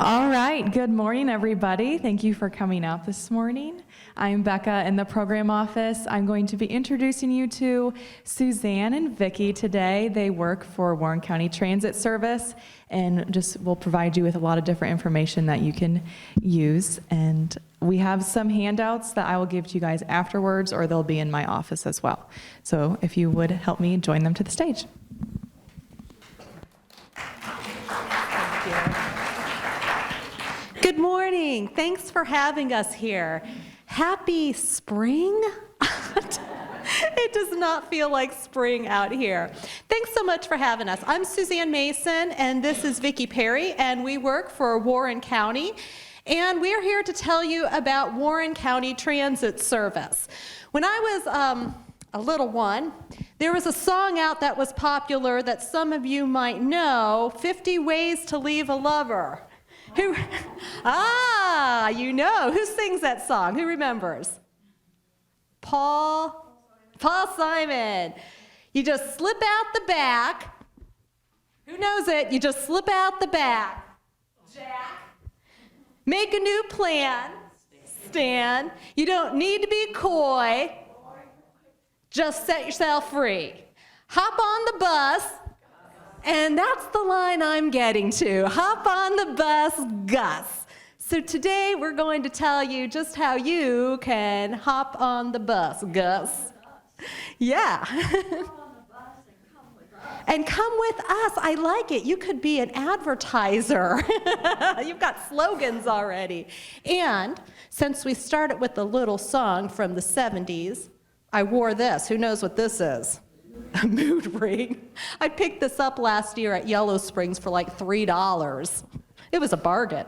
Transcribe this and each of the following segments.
All right, good morning, everybody. Thank you for coming out this morning. I'm Becca in the program office. I'm going to be introducing you to Suzanne and Vicki today. They work for Warren County Transit Service and just will provide you with a lot of different information that you can use. And we have some handouts that I will give to you guys afterwards, or they'll be in my office as well. So if you would help me join them to the stage. Good morning. Thanks for having us here. Happy spring? It does not feel like spring out here. Thanks so much for having us. I'm Suzanne Mason, and this is Vicki Perry, and we work for Warren County. And we're here to tell you about Warren County Transit Service. When I was a little one, there was a song out that was popular that some of you might know, 50 Ways to Leave a Lover. You know. Who sings that song? Who remembers? Paul Simon. You just slip out the back. Who knows it? You just slip out the back. Jack. Make a new plan. Stan. You don't need to be coy. Just set yourself free. Hop on the bus. And that's the line I'm getting to. Hop on the bus, Gus. So today we're going to tell you just how you can hop on the bus, Gus. Yeah. And come with us. I like it. You could be an advertiser. You've got slogans already. And since we started with a little song from the 70s, I wore this. Who knows what this is? A mood ring. I picked this up last year at Yellow Springs for like $3. It was a bargain.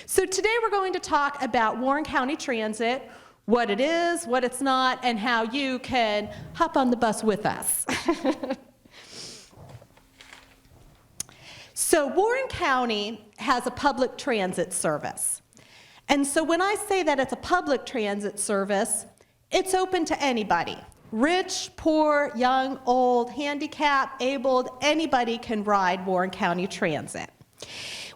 So today we're going to talk about Warren County Transit, what it is, what it's not, and how you can hop on the bus with us. So Warren County has a public transit service. And so when I say that it's a public transit service, it's open to anybody. Rich, poor, young, old, handicapped, abled, anybody can ride Warren County Transit.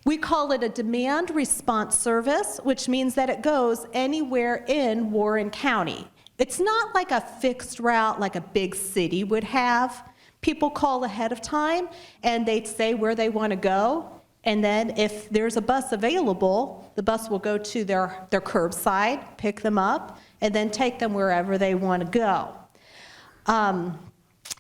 We call it a demand response service, which means that it goes anywhere in Warren County. It's not like a fixed route like a big city would have. People call ahead of time and they'd say where they want to go. And then if there's a bus available, the bus will go to their curbside, pick them up, and then take them wherever they want to go.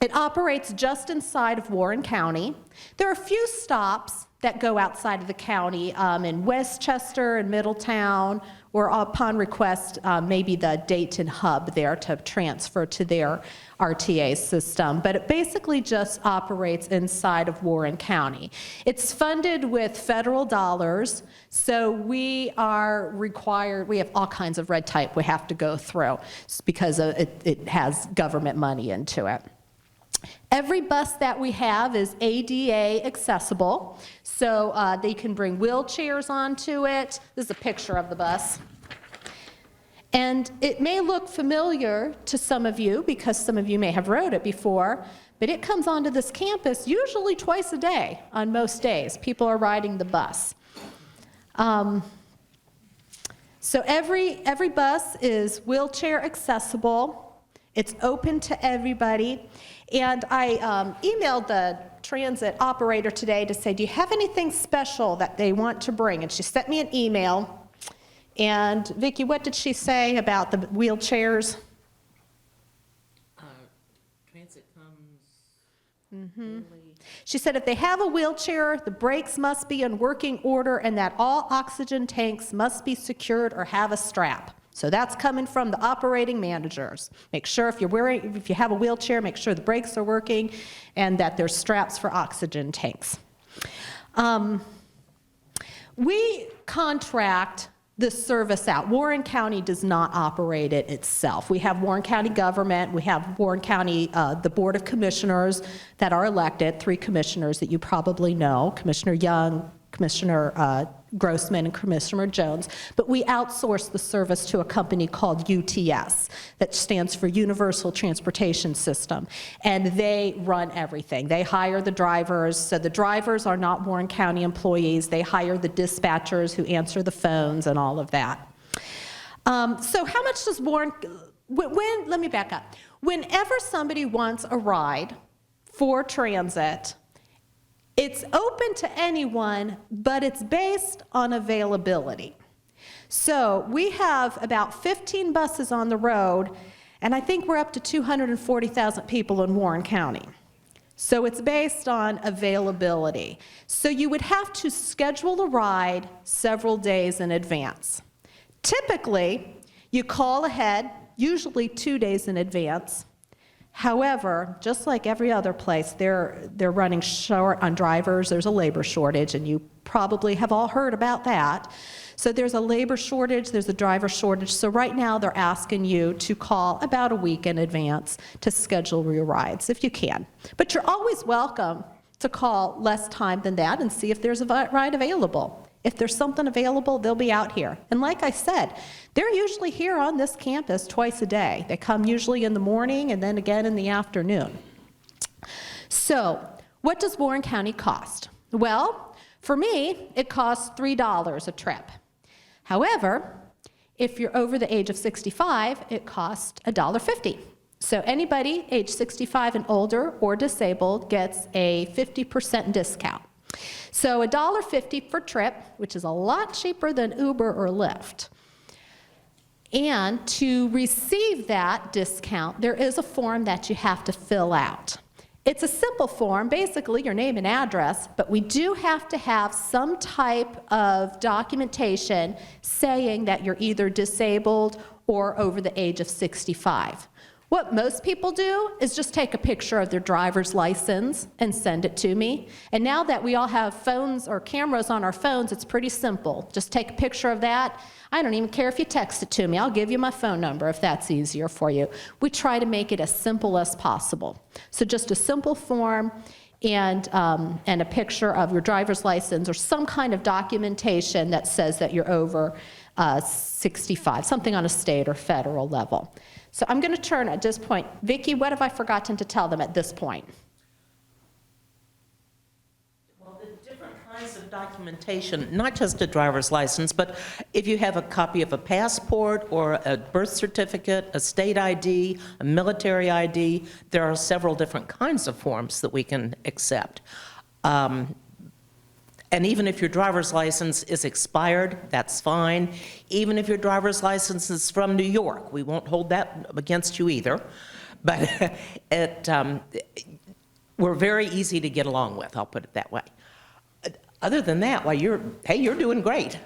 It operates just inside of Warren County. There are a few stops that go outside of the county in Westchester and Middletown, or upon request, maybe the Dayton hub there to transfer to their RTA system. But it basically just operates inside of Warren County. It's funded with federal dollars, so we are required, we have all kinds of red tape we have to go through because it has government money into it. Every bus that we have is ADA accessible, so they can bring wheelchairs onto it. This is a picture of the bus. And it may look familiar to some of you because some of you may have rode it before, but it comes onto this campus usually twice a day on most days. People are riding the bus. So every bus is wheelchair accessible. It's open to everybody. And I emailed the transit operator today to say, do you have anything special that they want to bring? And she sent me an email. And Vicki, what did she say about the wheelchairs? Transit comes. She said if they have a wheelchair, the brakes must be in working order and that all oxygen tanks must be secured or have a strap. So that's coming from the operating managers. Make sure if you have a wheelchair, make sure the brakes are working and that there's straps for oxygen tanks. We contract this service out. Warren County does not operate it itself. We have Warren County government, we have Warren County, the Board of Commissioners that are elected, 3 commissioners that you probably know, Commissioner Young, Commissioner Grossman, and Commissioner Jones, but we outsource the service to a company called UTS, that stands for Universal Transportation System, and they run everything. They hire the drivers, so the drivers are not Warren County employees. They hire the dispatchers who answer the phones and all of that. So how much does let me back up. Whenever somebody wants a ride for transit, it's open to anyone, but it's based on availability. So we have about 15 buses on the road, and I think we're up to 240,000 people in Warren County. So it's based on availability. So you would have to schedule a ride several days in advance. Typically, you call ahead, usually 2 days in advance. However, just like every other place, they're running short on drivers. There's a labor shortage, and you probably have all heard about that. So there's a labor shortage, there's a driver shortage. So right now they're asking you to call about a week in advance to schedule your rides, if you can. But you're always welcome to call less time than that and see if there's a ride available. If there's something available, they'll be out here. And like I said, they're usually here on this campus twice a day. They come usually in the morning and then again in the afternoon. So what does Warren County cost? Well, for me, it costs $3 a trip. However, if you're over the age of 65, it costs $1.50. So anybody age 65 and older or disabled gets a 50% discount. So $1.50 per trip, which is a lot cheaper than Uber or Lyft. And to receive that discount, there is a form that you have to fill out. It's a simple form, basically your name and address, but we do have to have some type of documentation saying that you're either disabled or over the age of 65. What most people do is just take a picture of their driver's license and send it to me. And now that we all have phones or cameras on our phones, it's pretty simple. Just take a picture of that. I don't even care if you text it to me. I'll give you my phone number if that's easier for you. We try to make it as simple as possible. So just a simple form and a picture of your driver's license or some kind of documentation that says that you're over 65, something on a state or federal level. So I'm going to turn at this point. Vicki, what have I forgotten to tell them at this point? Well, the different kinds of documentation, not just a driver's license, but if you have a copy of a passport or a birth certificate, a state ID, a military ID, there are several different kinds of forms that we can accept. And even if your driver's license is expired, that's fine. Even if your driver's license is from New York, we won't hold that against you either. But we're very easy to get along with, I'll put it that way. Other than that, well, you're doing great.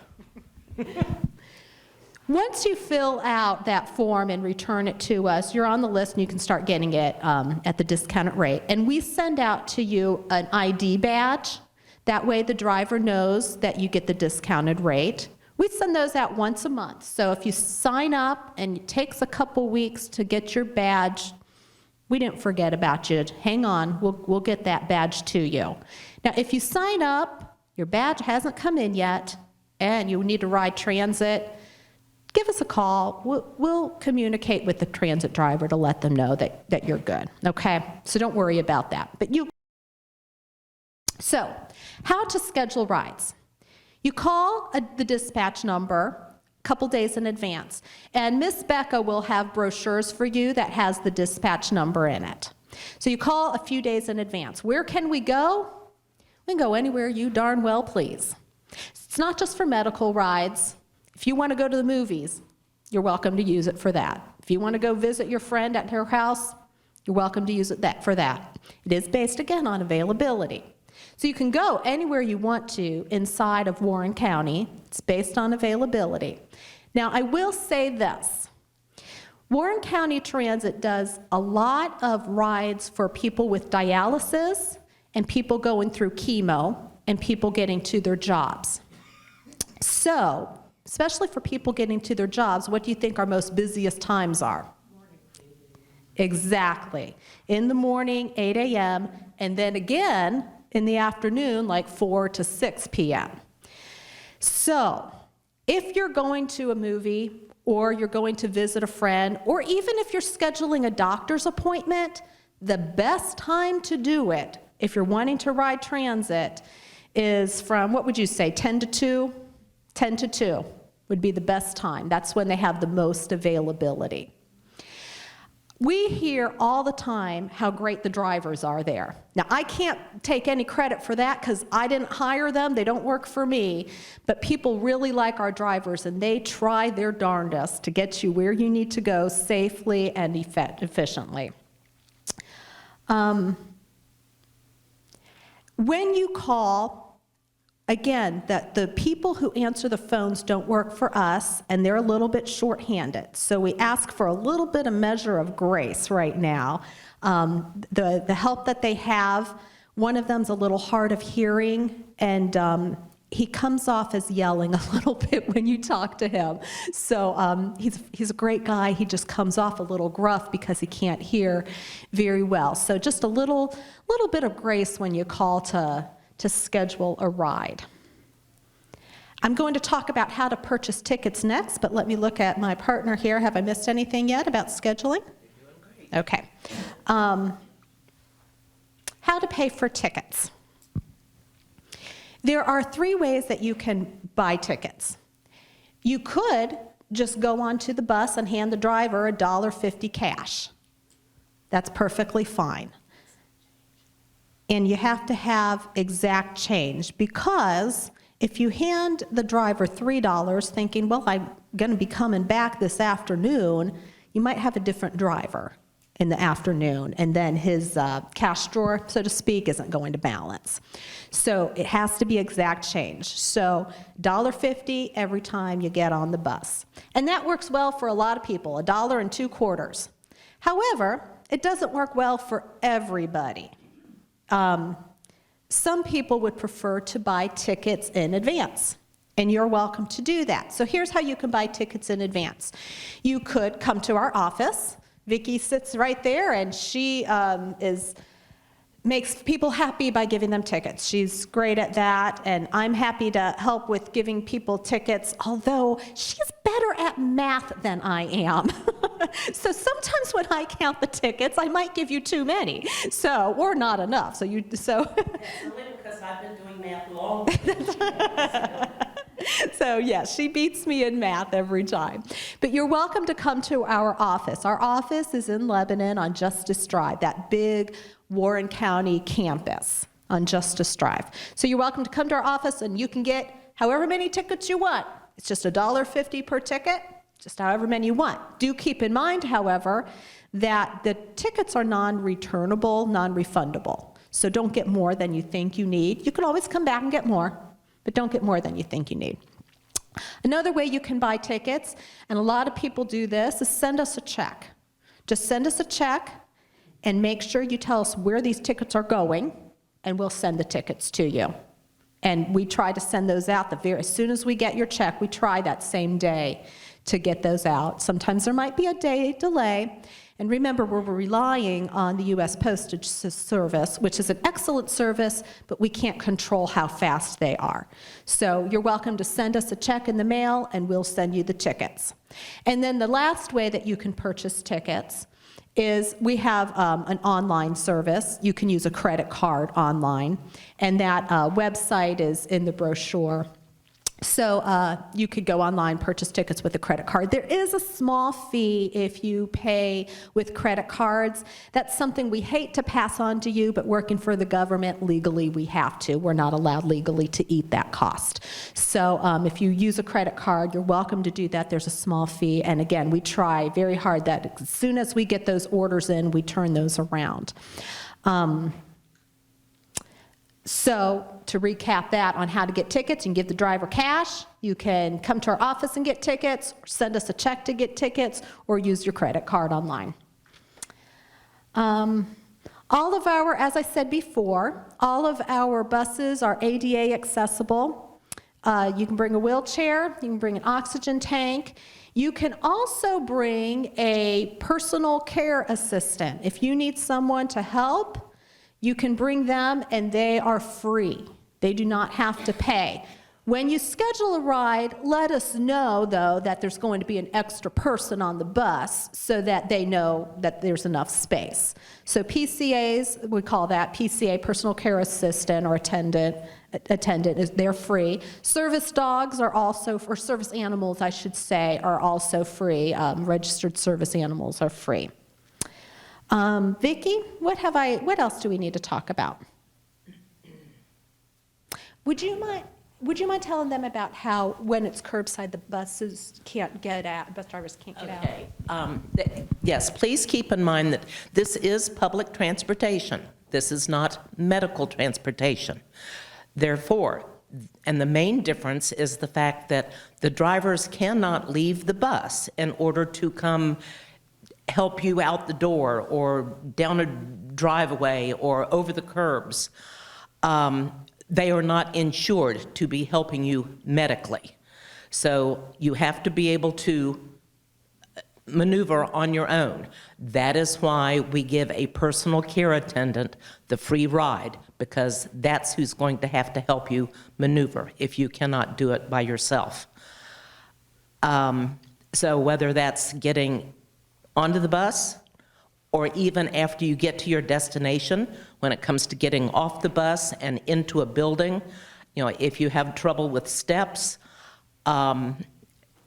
Once you fill out that form and return it to us, you're on the list and you can start getting it at the discounted rate. And we send out to you an ID badge. That way the driver knows that you get the discounted rate. We send those out once a month. So if you sign up and it takes a couple weeks to get your badge, we didn't forget about you. Hang on, we'll get that badge to you. Now, if you sign up, your badge hasn't come in yet, and you need to ride transit, give us a call. We'll communicate with the transit driver to let them know that you're good, okay? So don't worry about that. So, how to schedule rides. You call the dispatch number a couple days in advance, and Miss Becca will have brochures for you that has the dispatch number in it. So you call a few days in advance. Where can we go? We can go anywhere you darn well please. It's not just for medical rides. If you want to go to the movies, you're welcome to use it for that. If you want to go visit your friend at her house, you're welcome to use it for that. It is based, again, on availability. So you can go anywhere you want to inside of Warren County. It's based on availability. Now, I will say this. Warren County Transit does a lot of rides for people with dialysis and people going through chemo and people getting to their jobs. So, especially for people getting to their jobs, what do you think our most busiest times are? Exactly. In the morning, 8 a.m., and then again in the afternoon, like 4 to 6 p.m. So, if you're going to a movie, or you're going to visit a friend, or even if you're scheduling a doctor's appointment, the best time to do it, if you're wanting to ride transit, is from, what would you say, 10 to 2? 10 to 2 would be the best time. That's when they have the most availability. We hear all the time how great the drivers are there. Now, I can't take any credit for that because I didn't hire them. They don't work for me. But people really like our drivers, and they try their darndest to get you where you need to go safely and efficiently. When you call, again, the people who answer the phones don't work for us, and they're a little bit short-handed. So we ask for a little bit of measure of grace right now. The help that they have, one of them's a little hard of hearing, and he comes off as yelling a little bit when you talk to him. So he's a great guy. He just comes off a little gruff because he can't hear very well. So just a little bit of grace when you call to schedule a ride. I'm going to talk about how to purchase tickets next, but let me look at my partner here. Have I missed anything yet about scheduling? You're doing great. Okay. How to pay for tickets. There are 3 ways that you can buy tickets. You could just go onto the bus and hand the driver $1.50 cash. That's perfectly fine. And you have to have exact change, because if you hand the driver $3 thinking, well, I'm going to be coming back this afternoon, you might have a different driver in the afternoon, and then his cash drawer, so to speak, isn't going to balance. So it has to be exact change. So $1.50 every time you get on the bus. And that works well for a lot of people, $1.02. However, it doesn't work well for everybody. Some people would prefer to buy tickets in advance, and you're welcome to do that. So here's how you can buy tickets in advance. You could come to our office. Vicki sits right there, and she makes people happy by giving them tickets. She's great at that, and I'm happy to help with giving people tickets, although she's better at math than I am. So sometimes when I count the tickets, I might give you too many, or not enough. That's a little because I've been doing math longer. So yes, she beats me in math every time. But you're welcome to come to our office. Our office is in Lebanon on Justice Drive, that big Warren County campus on Justice Drive. So you're welcome to come to our office, and you can get however many tickets you want. It's just $1.50 per ticket, just however many you want. Do keep in mind, however, that the tickets are non-returnable, non-refundable. So don't get more than you think you need. You can always come back and get more. but don't get more than you think you need. Another way you can buy tickets, and a lot of people do this, is send us a check. Just send us a check and make sure you tell us where these tickets are going, and we'll send the tickets to you. And we try to send those out as soon as we get your check, we try that same day to get those out. Sometimes there might be a day delay. And remember, we're relying on the U.S. Postage Service, which is an excellent service, but we can't control how fast they are. So you're welcome to send us a check in the mail, and we'll send you the tickets. And then the last way that you can purchase tickets is we have an online service. You can use a credit card online, and that website is in the brochure. So you could go online, purchase tickets with a credit card. There is a small fee if you pay with credit cards. That's something we hate to pass on to you, but working for the government, legally we have to. We're not allowed legally to eat that cost. So if you use a credit card, you're welcome to do that. There's a small fee. And again, we try very hard that as soon as we get those orders in, we turn those around. So to recap that on how to get tickets, you can give the driver cash, you can come to our office and get tickets, or send us a check to get tickets, or use your credit card online. All of our, as I said before, all of our buses are ADA accessible. You can bring a wheelchair, you can bring an oxygen tank. You can also bring a personal care assistant. If you need someone to help, you can bring them, and they are free. They do not have to pay. When you schedule a ride, let us know, though, that there's going to be an extra person on the bus so that they know that there's enough space. So PCAs, we call that PCA, personal care assistant or attendant, they're free. Service dogs are also, or service animals, I should say, are also free. Registered service animals are free. Vicki, what else do we need to talk about? Would you mind telling them about how when it's curbside, the buses can't get out, bus drivers can't get out? Okay. Yes, please keep in mind that this is public transportation. This is not medical transportation. Therefore, and the main difference is the fact that the drivers cannot leave the bus in order to come help you out the door or down a driveway or over the curbs. They are not insured to be helping you medically. So you have to be able to maneuver on your own. That is why we give a personal care attendant the free ride, because that's who's going to have to help you maneuver if you cannot do it by yourself. So whether that's getting onto the bus, or even after you get to your destination, when it comes to getting off the bus and into a building, you know, if you have trouble with steps and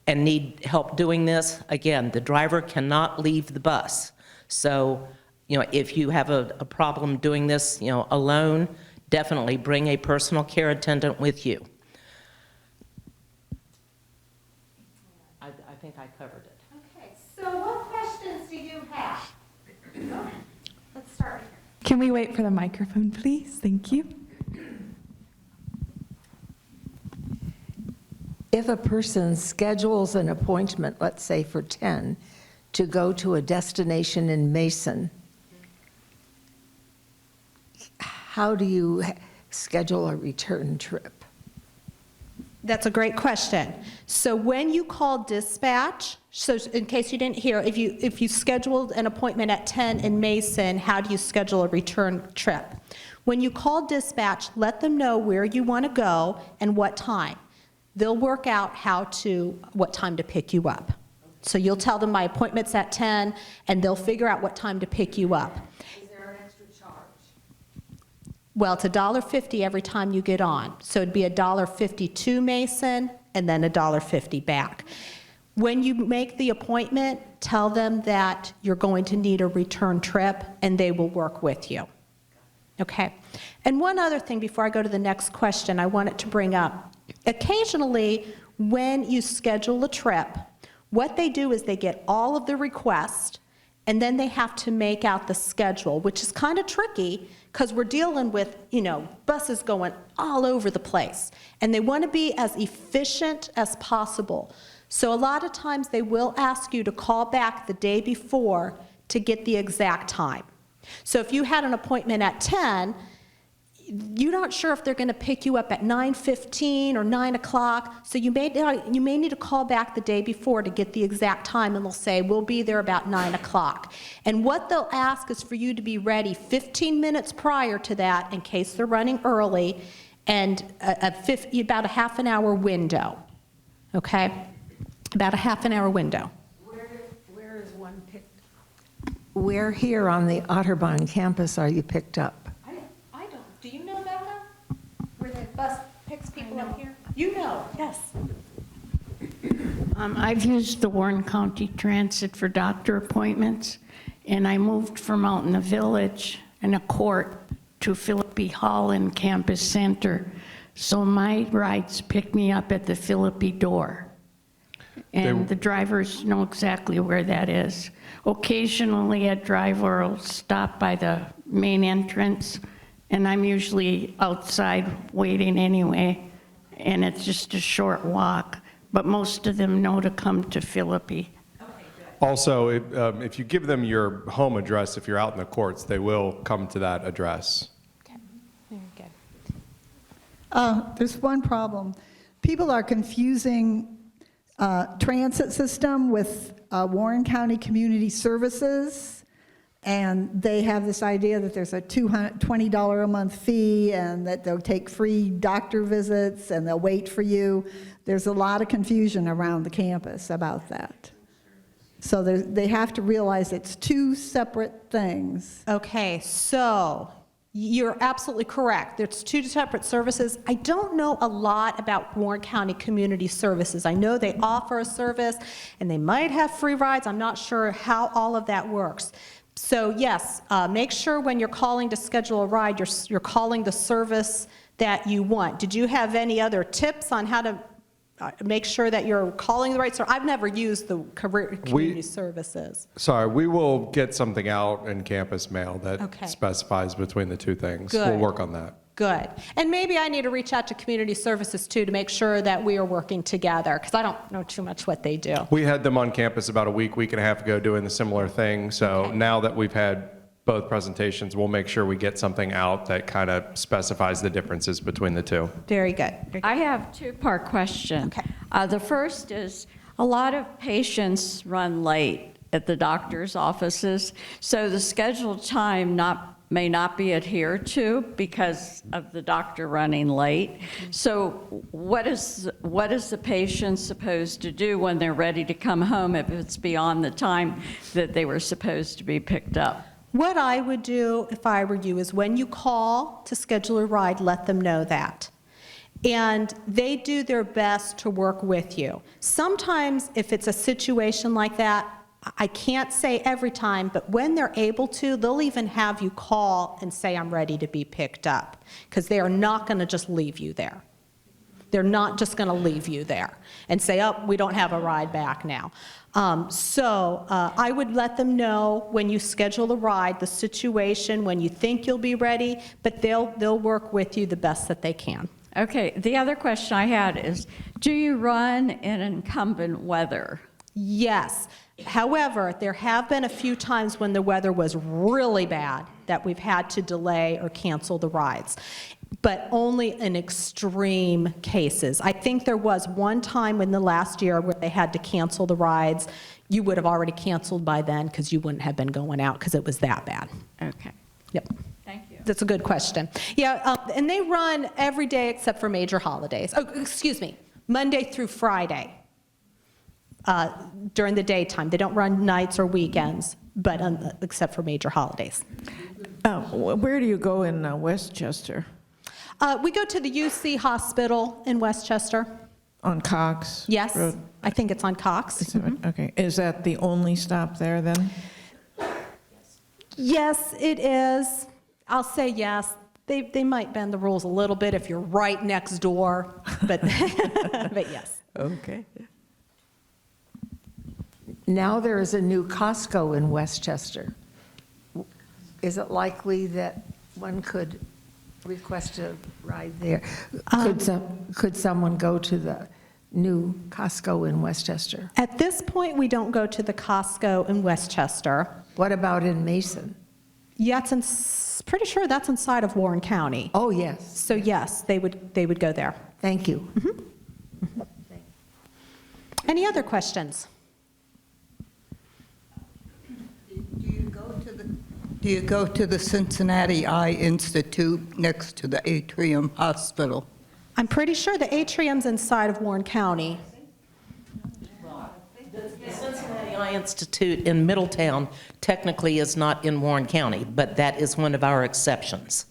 need help doing this, again, the driver cannot leave the bus. So, you know, if you have a problem doing this, you know, alone, definitely bring a personal care attendant with you. I think I covered it. So what questions do you have? Let's start here. Can we wait for the microphone, please? Thank you. If a person schedules an appointment, let's say for 10, to go to a destination in Mason, how do you schedule a return trip? That's a great question. So when you call dispatch, so in case you didn't hear, if you scheduled an appointment at 10 in Mason, how do you schedule a return trip? When you call dispatch, let them know where you want to go and what time. They'll work out what time to pick you up. So you'll tell them my appointment's at 10, and they'll figure out what time to pick you up. Is there an extra charge? Well, it's $1.50 every time you get on. So it'd be $1.50 to Mason and then $1.50 back. When you make the appointment, tell them that you're going to need a return trip and they will work with you. Okay? And one other thing before I go to the next question I wanted to bring up. Occasionally, when you schedule a trip, what they do is they get all of the requests and then they have to make out the schedule, which is kind of tricky because we're dealing with, buses going all over the place, and they want to be as efficient as possible. So a lot of times they will ask you to call back the day before to get the exact time. So if you had an appointment at 10, you're not sure if they're going to pick you up at 9:15 or 9 o'clock, so you may need to call back the day before to get the exact time, and they'll say, we'll be there about 9 o'clock. And what they'll ask is for you to be ready 15 minutes prior to that in case they're running early, and about a half an hour window, okay? About a half an hour window. Where is one picked? Where here on the Otterbein campus are you picked up? I don't. Do you know, Becca? Where the bus picks people up here? You know, yes. I've used the Warren County Transit for doctor appointments, and I moved from out in the village in a court to Philippi Hall in Campus Center. So my rides pick me up at the Philippi door. And the drivers know exactly where that is. Occasionally, a driver will stop by the main entrance, and I'm usually outside waiting anyway, and it's just a short walk. But most of them know to come to Philippi. Also, if you give them your home address, if you're out in the courts, they will come to that address. Okay, very good. There's one problem. People are confusing transit system with Warren County Community Services, and they have this idea that there's a $20 a month fee and that they'll take free doctor visits and they'll wait for you. There's a lot of confusion around the campus about that. So they have to realize it's two separate things. Okay, so you're absolutely correct. There's two separate services. I don't know a lot about Warren County Community Services. I know they offer a service and they might have free rides. I'm not sure how all of that works. So yes, make sure when you're calling to schedule a ride, you're calling the service that you want. Did you have any other tips on how to make sure that you're calling the right service? I've never used the community services. Sorry, we will get something out in campus mail that Okay. specifies between the two things. Good. We'll work on that. Good. And maybe I need to reach out to community services too to make sure that we are working together, because I don't know too much what they do. We had them on campus about a week and a half ago doing the similar thing. So Okay. now that we've had both presentations, we'll make sure we get something out that kind of specifies the differences between the two. Very good. Very good. I have a two-part question. Okay. The first is, a lot of patients run late at the doctor's offices, so the scheduled time may not be adhered to because of the doctor running late. So what is the patient supposed to do when they're ready to come home if it's beyond the time that they were supposed to be picked up? What I would do if I were you is when you call to schedule a ride, let them know that. And they do their best to work with you. Sometimes if it's a situation like that, I can't say every time, but when they're able to, they'll even have you call and say, I'm ready to be picked up, because they are not going to just leave you there. They're not just going to leave you there and say, oh, we don't have a ride back now. I would let them know when you schedule the ride, the situation, when you think you'll be ready, but they'll work with you the best that they can. Okay, the other question I had is, do you run in inclement weather? Yes. However, there have been a few times when the weather was really bad that we've had to delay or cancel the rides, but only in extreme cases. I think there was one time in the last year where they had to cancel the rides. You would have already canceled by then because you wouldn't have been going out because it was that bad. Okay, Yep. thank you. That's a good question. Yeah, and they run every day except for major holidays. Oh, excuse me, Monday through Friday during the daytime. They don't run nights or weekends, but except for major holidays. Where do you go in Westchester? We go to the UC Hospital in Westchester. On Cox Yes, Road? I think it's on Cox. Is that- Okay, is that the only stop there then? Yes, it is. I'll say yes. They might bend the rules a little bit if you're right next door, but, but yes. Okay. Now there is a new Costco in Westchester. Is it likely that one could request a ride there? Could someone go to the new Costco in Westchester? At this point, we don't go to the Costco in Westchester. What about in Mason? Yeah, pretty sure that's inside of Warren County. Oh, yes. So yes, they would go there. Thank you. Any other questions? Do you go to the Cincinnati Eye Institute next to the Atrium Hospital? I'm pretty sure the atrium's inside of Warren County. The Cincinnati Eye Institute in Middletown technically is not in Warren County, but that is one of our exceptions.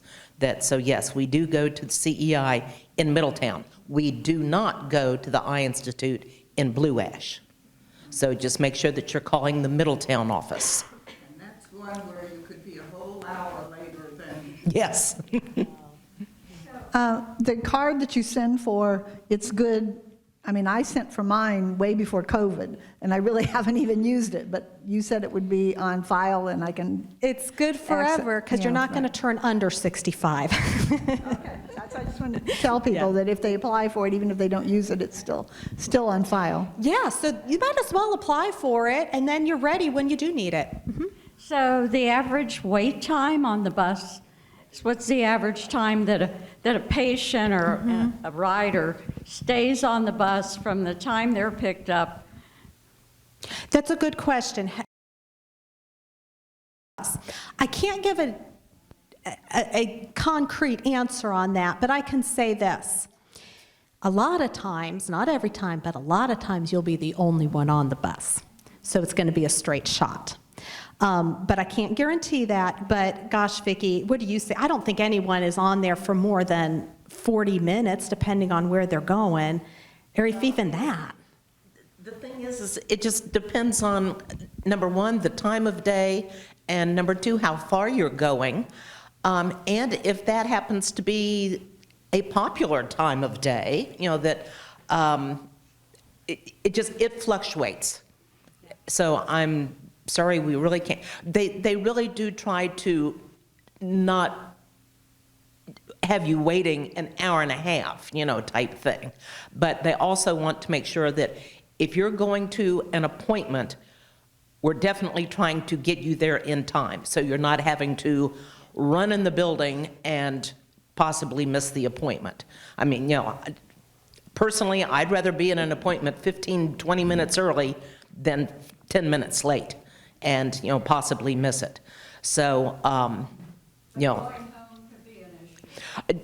So yes, we do go to the CEI in Middletown. We do not go to the Eye Institute in Blue Ash. So just make sure that you're calling the Middletown office. And that's one where you could be a whole hour later than... Yes. The card that you send for, it's good. I mean, I sent for mine way before COVID, and I really haven't even used it, but you said it would be on file and I can... It's good forever because you're not going to turn under 65. Okay, I just wanted to tell people that if they apply for it, even if they don't use it, it's still on file. Yeah, so you might as well apply for it, and then you're ready when you do need it. So the average wait time on the bus, what's the average time that a patient or a rider stays on the bus from the time they're picked up? That's a good question. I can't give a concrete answer on that, but I can say this. A lot of times, not every time, but a lot of times you'll be the only one on the bus. So it's going to be a straight shot. But I can't guarantee that. But gosh, Vicki, what do you say? I don't think anyone is on there for more than 40 minutes, depending on where they're going, or if even that. The thing is it just depends on, number one, the time of day, and number two, how far you're going. And if that happens to be a popular time of day, that it fluctuates. So I'm sorry, we really can't. They really do try to not have you waiting an hour and a half, type thing. But they also want to make sure that if you're going to an appointment, we're definitely trying to get you there in time. So you're not having to run in the building and possibly miss the appointment. I mean, personally, I'd rather be in an appointment 15, 20 minutes early than 10 minutes late and, possibly miss it. So,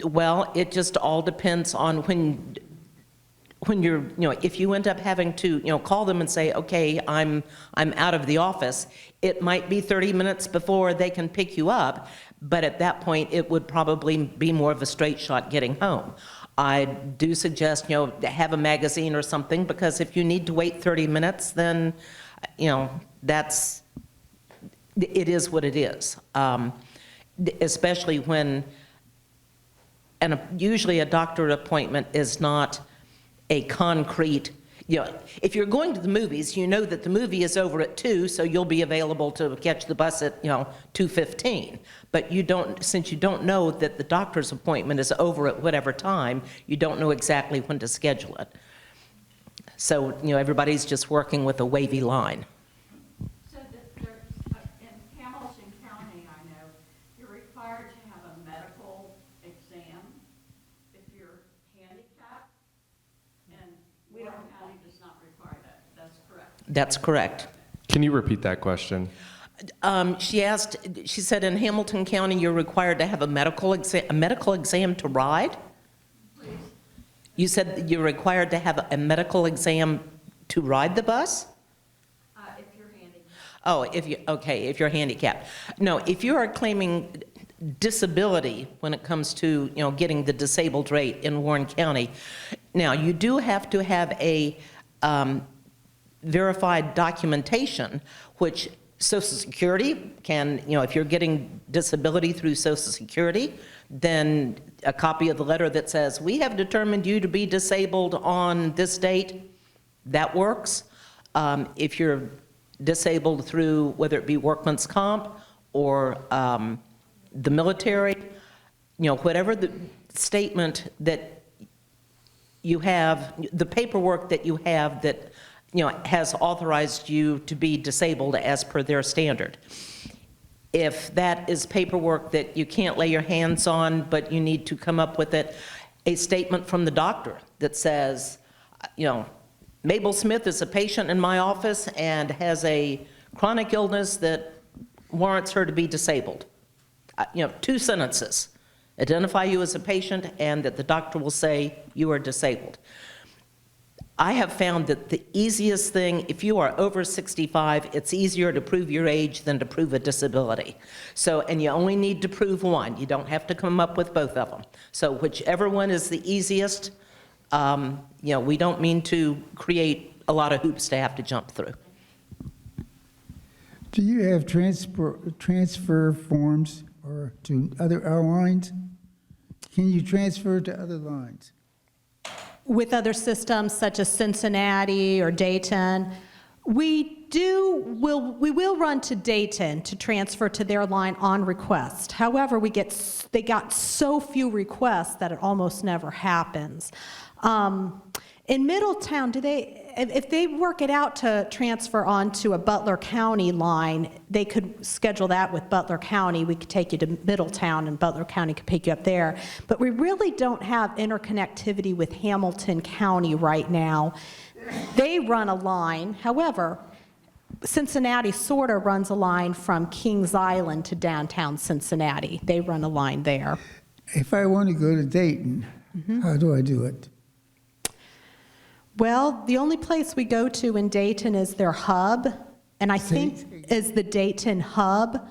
well, it just all depends on when you're, if you end up having to, call them and say, okay, I'm out of the office, it might be 30 minutes before they can pick you up, but at that point, it would probably be more of a straight shot getting home. I do suggest, have a magazine or something, because if you need to wait 30 minutes, then, it is what it is. Especially when, and usually a doctor appointment is not a concrete, if you're going to the movies, you know that the movie is over at 2, so you'll be available to catch the bus at, 2:15. But since you don't know that the doctor's appointment is over at whatever time, you don't know exactly when to schedule it. So, everybody's just working with a wavy line. So in Hamilton County, I know, you're required to have a medical exam if you're handicapped, and Warren County does not require that. That's correct. That's correct. Can you repeat that question? She said in Hamilton County, you're required to have a medical exam to ride? Please. You said you're required to have a medical exam to ride the bus? If you're handicapped. Oh, if you're handicapped. No, if you are claiming disability when it comes to, getting the disabled rate in Warren County, now you do have to have a verified documentation, which Social Security can, if you're getting disability through Social Security, then a copy of the letter that says, we have determined you to be disabled on this date, that works. If you're disabled through whether it be workman's comp or the military, whatever the statement that you have, the paperwork that you have that, has authorized you to be disabled as per their standard. If that is paperwork that you can't lay your hands on, but you need to come up with a statement from the doctor that says, Mabel Smith is a patient in my office and has a chronic illness that warrants her to be disabled. 2 sentences. Identify you as a patient and that the doctor will say you are disabled. I have found that the easiest thing, if you are over 65, it's easier to prove your age than to prove a disability. So, and you only need to prove one. You don't have to come up with both of them. So whichever one is the easiest, we don't mean to create a lot of hoops to have to jump through. Do you have transfer forms or to other lines? Can you transfer to other lines? With other systems such as Cincinnati or Dayton, we will run to Dayton to transfer to their line on request. However, they got so few requests that it almost never happens. In Middletown, if they work it out to transfer onto a Butler County line, they could schedule that with Butler County. We could take you to Middletown and Butler County could pick you up there. But we really don't have interconnectivity with Hamilton County right now. They run a line. However, Cincinnati sort of runs a line from Kings Island to downtown Cincinnati. They run a line there. If I want to go to Dayton, how do I do it? Well, the only place we go to in Dayton is their hub, and I think is the Dayton hub,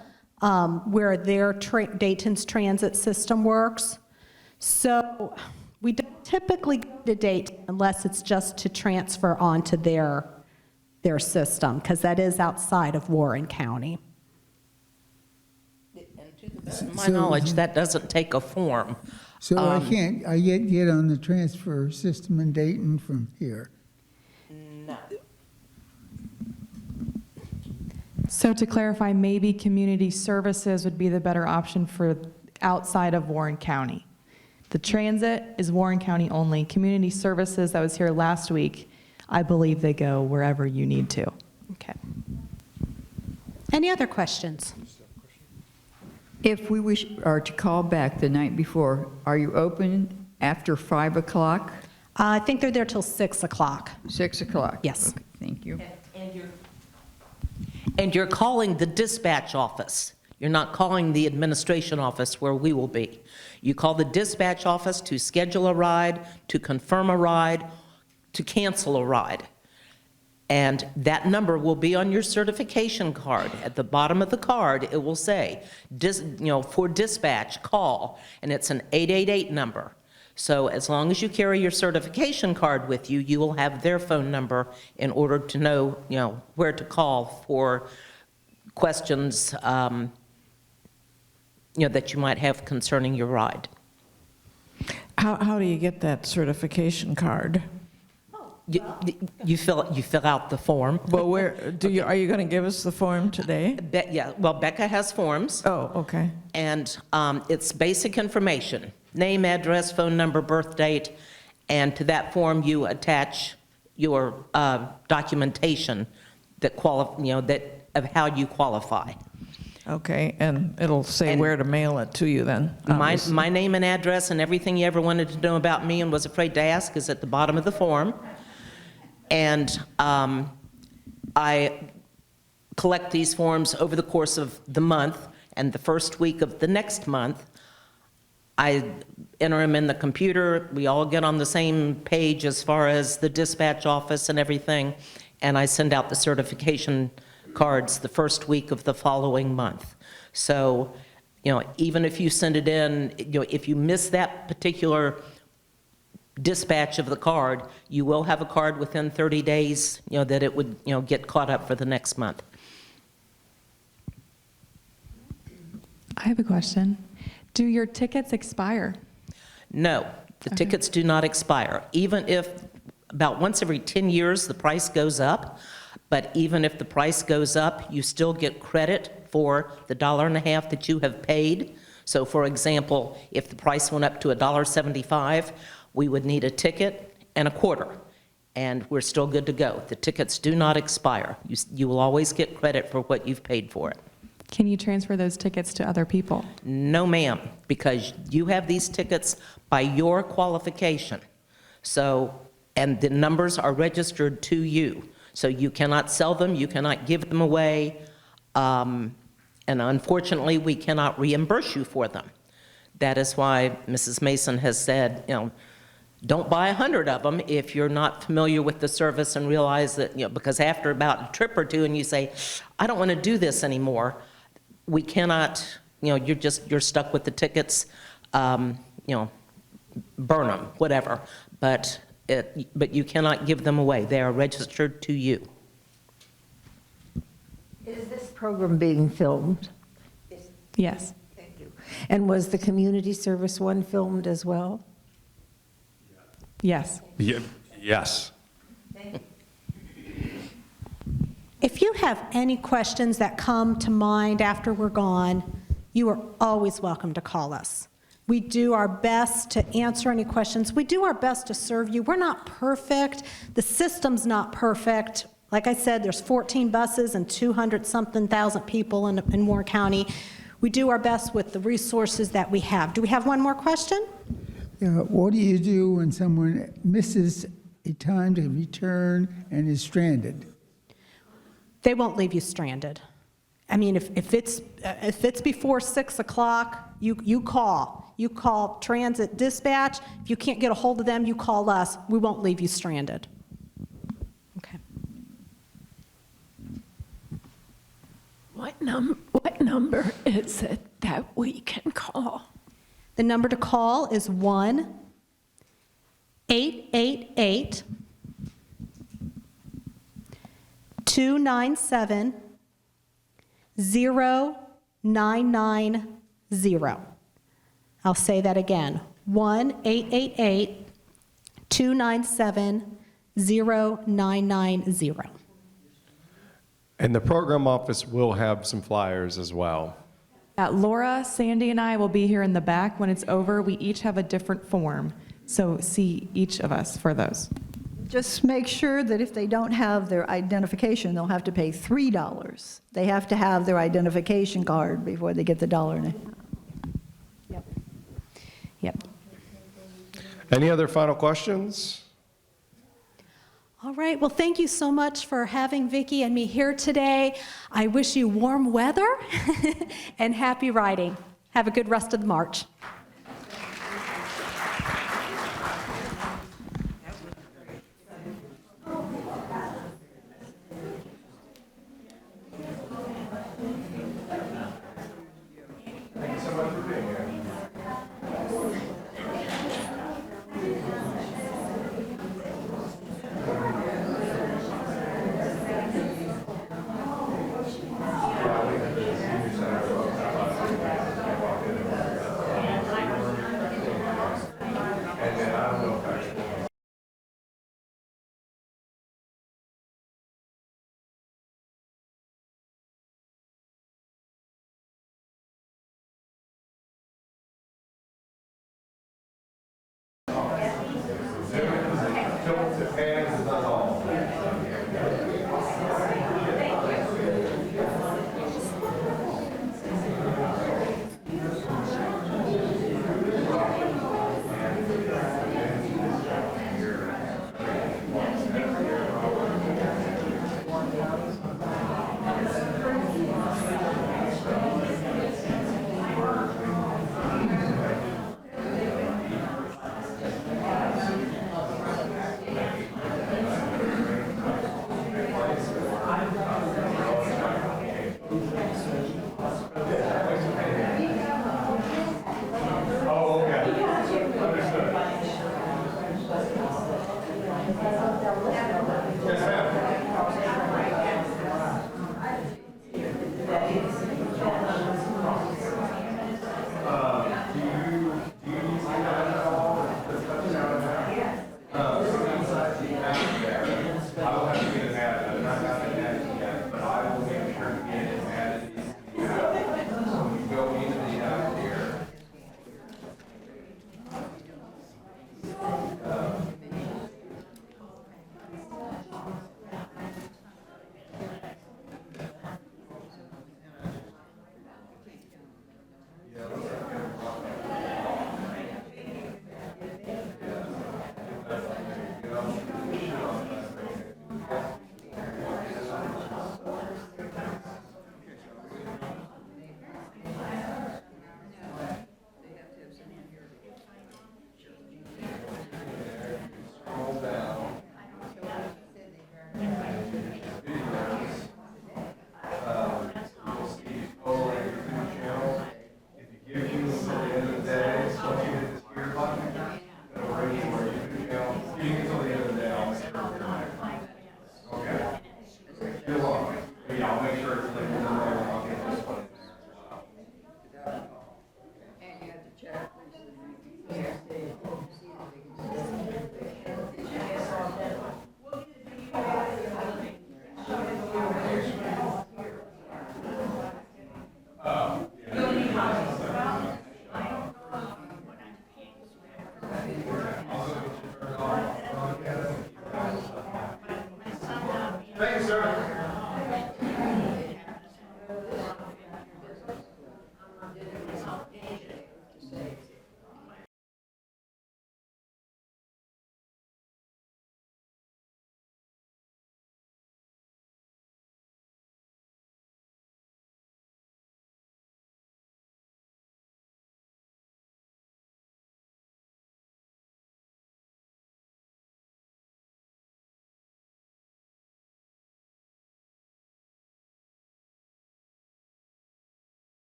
where their Dayton's transit system works. So we don't typically go to Dayton unless it's just to transfer onto their system, because that is outside of Warren County. And to the best of my knowledge, that doesn't take a form. So I can't get on the transfer system in Dayton from here? No. So to clarify, maybe community services would be the better option for outside of Warren County. The transit is Warren County only. Community services, that was here last week, I believe they go wherever you need to. Okay. Any other questions? If we are to call back the night before, are you open after 5 o'clock? I think they're there till 6 o'clock. 6 o'clock? Yes. Okay, thank you. And you're calling the dispatch office. You're not calling the administration office where we will be. You call the dispatch office to schedule a ride, to confirm a ride, to cancel a ride. And that number will be on your certification card. At the bottom of the card, it will say, for dispatch, call, and it's an 888 number. So as long as you carry your certification card with you, you will have their phone number in order to know, where to call for questions, that you might have concerning your ride. How do you get that certification card? You fill out the form. Well, where are you going to give us the form today? Becca has forms. Oh, okay. And it's basic information: name, address, phone number, birth date, and to that form you attach your documentation that of how you qualify. Okay, and it'll say where to mail it to you then. My name and address and everything you ever wanted to know about me and was afraid to ask is at the bottom of the form. And I collect these forms over the course of the month, and the first week of the next month, I enter them in the computer. We all get on the same page as far as the dispatch office and everything, and I send out the certification cards the first week of the following month. So, even if you send it in, if you miss that particular dispatch of the card, you will have a card within 30 days, that it would, get caught up for the next month. I have a question. Do your tickets expire? No, the tickets do not expire. Even if about once every 10 years the price goes up, But even if the price goes up, you still get credit for the $1.50 that you have paid. So for example, if the price went up to $1.75, we would need a ticket and a quarter, and we're still good to go. The tickets do not expire. You will always get credit for what you've paid for it. Can you transfer those tickets to other people? No, ma'am, because you have these tickets by your qualification. So, and the numbers are registered to you. So you cannot sell them, you cannot give them away, and unfortunately, we cannot reimburse you for them. That is why Mrs. Mason has said, don't buy 100 of them if you're not familiar with the service and realize that, because after about a trip or two and you say, I don't want to do this anymore, we cannot, you're stuck with the tickets, burn them, whatever. But you cannot give them away. They are registered to you. Is this program being filmed? Yes. Thank you. And was the community service one filmed as well? Yes. Yes. If you have any questions that come to mind after we're gone, you are always welcome to call us. We do our best to answer any questions. We do our best to serve you. We're not perfect. The system's not perfect. Like I said, there's 14 buses and 200-something thousand people in Warren County. We do our best with the resources that we have. Do we have one more question? What do you do when someone misses a time to return and is stranded? They won't leave you stranded. I mean, if it's before 6 o'clock, you call. You call transit dispatch. If you can't get a hold of them, you call us. We won't leave you stranded. Okay. What number is it that we can call? The number to call is 1-888-297-0990. I'll say that again, 1-888-297-0990. And the program office will have some flyers as well. Laura, Sandy, and I will be here in the back. When it's over, we each have a different form. So see each of us for those. Just make sure that if they don't have their identification, they'll have to pay $3. They have to have their identification card before they get the $1.50. Yep. Any other final questions? All right, well, thank you so much for having Vicki and me here today. I wish you warm weather and happy riding. Have a good rest of the march.